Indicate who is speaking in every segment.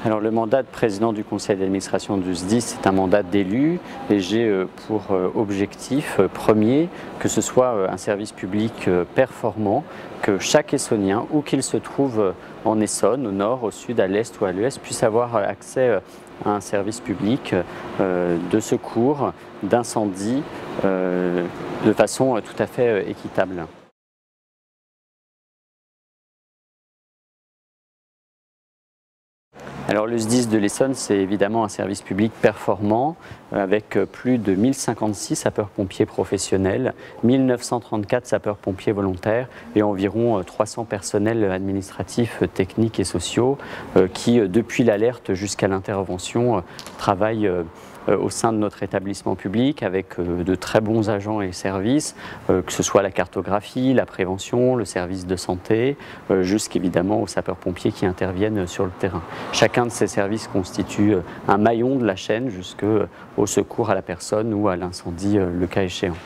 Speaker 1: Alors le mandat de président du conseil d'administration du SDIS, c'est un mandat d'élu et j'ai pour objectif premier que ce soit un service public performant, que chaque Essonnien, où qu'il se trouve en Essonne, au nord, au sud, à l'est ou à l'ouest, puisse avoir accès à un service public de secours, d'incendie, de façon tout à fait équitable. Alors le SDIS de l'Essonne, c'est évidemment un service public performant avec plus de 1056 sapeurs-pompiers professionnels, 1934 sapeurs-pompiers volontaires et environ 300 personnels administratifs, techniques et sociaux qui, depuis l'alerte jusqu'à l'intervention, travaillent au sein de notre établissement public avec de très bons agents et services, que ce soit la cartographie, la prévention, le service de santé, jusqu'évidemment aux sapeurs-pompiers qui interviennent sur le terrain. Chacun de ces services constitue un maillon de la chaîne jusqu'au secours à la personne ou à l'incendie le cas échéant.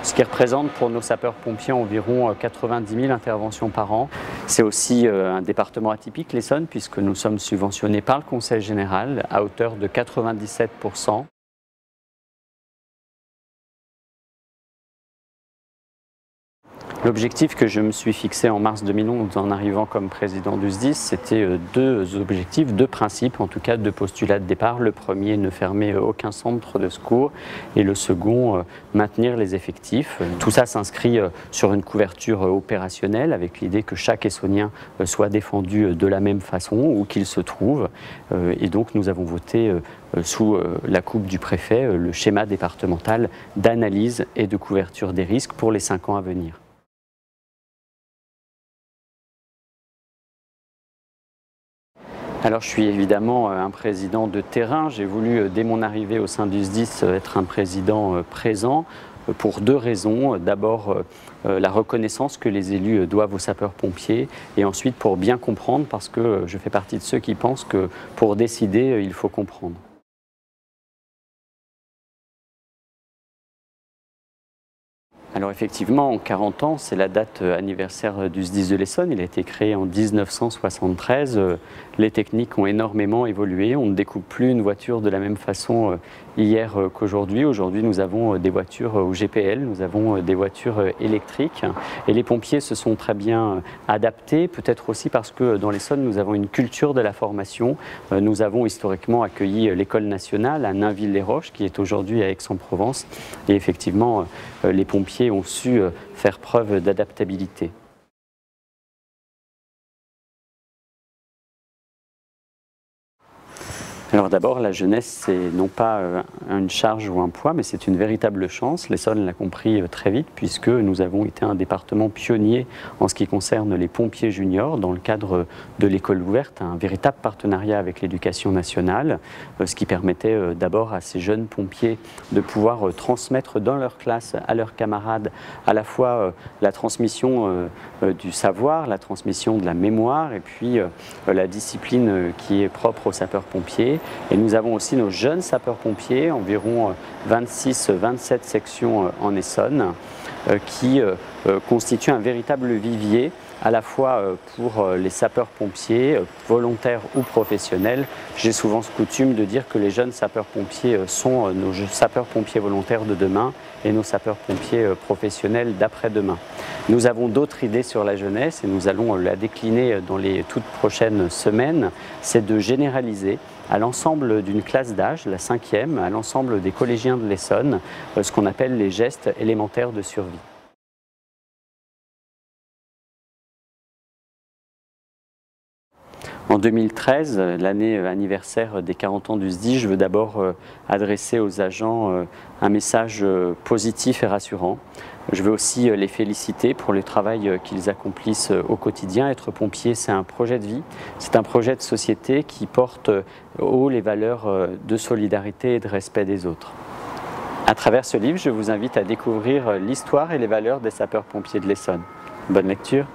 Speaker 1: Ce qui représente pour nos sapeurs-pompiers environ 90 000 interventions par an. C'est aussi un département atypique, l'Essonne, puisque nous sommes subventionnés par le Conseil général à hauteur de 97%. L'objectif que je me suis fixé en mars 2011 en arrivant comme président du SDIS, c'était deux objectifs, deux principes, en tout cas deux postulats de départ. Le premier, ne fermer aucun centre de secours et le second, maintenir les effectifs. Tout ça s'inscrit sur une couverture opérationnelle avec l'idée que chaque Essonnien soit défendu de la même façon où qu'il se trouve. Et donc nous avons voté sous la coupe du préfet le schéma départemental d'analyse et de couverture des risques pour les 5 ans à venir. Alors je suis évidemment un président de terrain. J'ai voulu, dès mon arrivée au sein du SDIS, être un président présent pour deux raisons. D'abord, la reconnaissance que les élus doivent aux sapeurs-pompiers et ensuite pour bien comprendre parce que je fais partie de ceux qui pensent que pour décider, il faut comprendre. Alors effectivement, en 40 ans, c'est la date anniversaire du SDIS de l'Essonne. Il a été créé en 1973. Les techniques ont énormément évolué. On ne découpe plus une voiture de la même façon hier qu'aujourd'hui. Aujourd'hui, nous avons des voitures au GPL, nous avons des voitures électriques. Et les pompiers se sont très bien adaptés, peut-être aussi parce que dans l'Essonne, nous avons une culture de la formation. Nous avons historiquement accueilli l'école nationale à Nainville-les-Roches, qui est aujourd'hui à Aix-en-Provence. Et effectivement, les pompiers ont su faire preuve d'adaptabilité. Alors d'abord, la jeunesse, c'est non pas une charge ou un poids, mais c'est une véritable chance. L'Essonne l'a compris très vite, puisque nous avons été un département pionnier en ce qui concerne les pompiers juniors, dans le cadre de l'école ouverte, un véritable partenariat avec l'éducation nationale, ce qui permettait d'abord à ces jeunes pompiers de pouvoir transmettre dans leur classe à leurs camarades à la fois la transmission du savoir, la transmission de la mémoire, et puis la discipline qui est propre aux sapeurs-pompiers. Et nous avons aussi nos jeunes sapeurs-pompiers, environ 26-27 sections en Essonne, qui constituent un véritable vivier à la fois pour les sapeurs-pompiers, volontaires ou professionnels. J'ai souvent ce coutume de dire que les jeunes sapeurs-pompiers sont nos sapeurs-pompiers volontaires de demain et nos sapeurs-pompiers professionnels d'après-demain. Nous avons d'autres idées sur la jeunesse et nous allons la décliner dans les toutes prochaines semaines. C'est de généraliser à l'ensemble d'une classe d'âge, la 5e, à l'ensemble des collégiens de l'Essonne, ce qu'on appelle les gestes élémentaires de survie. En 2013, l'année anniversaire des 40 ans du SDIS, je veux d'abord adresser aux agents un message positif et rassurant. Je veux aussi les féliciter pour le travail qu'ils accomplissent au quotidien. Être pompier, c'est un projet de vie, c'est un projet de société qui porte haut les valeurs de solidarité et de respect des autres. À travers ce livre, je vous invite à découvrir l'histoire et les valeurs des sapeurs-pompiers de l'Essonne. Bonne lecture.